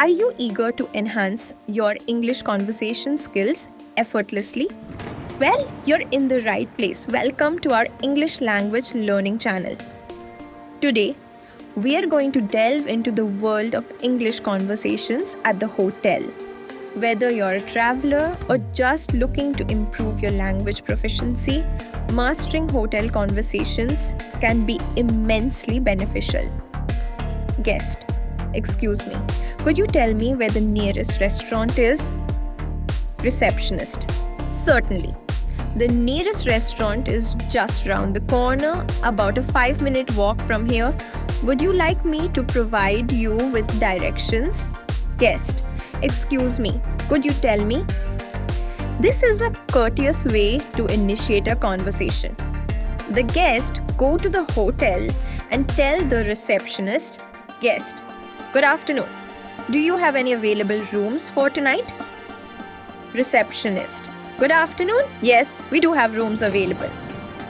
Are you eager to enhance your English conversation skills effortlessly? Well, you're in the right place. Welcome to our English language learning channel. Today, we are going to delve into the world of English conversations at the hotel. Whether you're a traveler or just looking to improve your language proficiency, mastering hotel conversations can be immensely beneficial. Guest, excuse me, could you tell me where the nearest restaurant is? Receptionist, certainly. The nearest restaurant is just round the corner, about a 5-minute walk from here. Would you like me to provide you with directions? Guest, excuse me, could you tell me? This is a courteous way to initiate a conversation. The guest go to the hotel and tell the receptionist, Guest, good afternoon. Do you have any available rooms for tonight? Receptionist, good afternoon. Yes, we do have rooms available.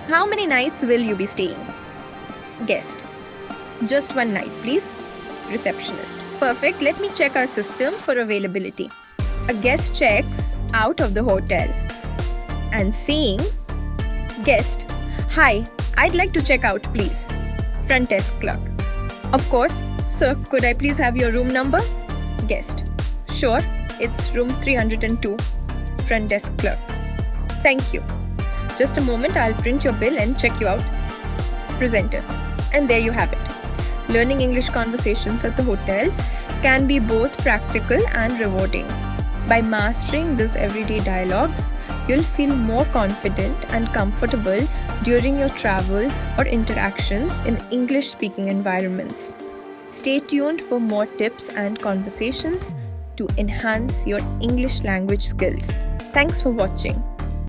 How many nights will you be staying? Guest, just one night, please. Receptionist, perfect. Let me check our system for availability. A guest checks out of the hotel and seeing Guest, hi, I'd like to check out, please. Front desk clerk, of course. Sir, could I please have your room number? Guest, sure, it's room 302. Front desk clerk, thank you. Just a moment, I'll print your bill and check you out. Presenter, and there you have it. Learning English conversations at the hotel can be both practical and rewarding. By mastering these everyday dialogues, you'll feel more confident and comfortable during your travels or interactions in English-speaking environments. Stay tuned for more tips and conversations to enhance your English language skills. Thanks for watching.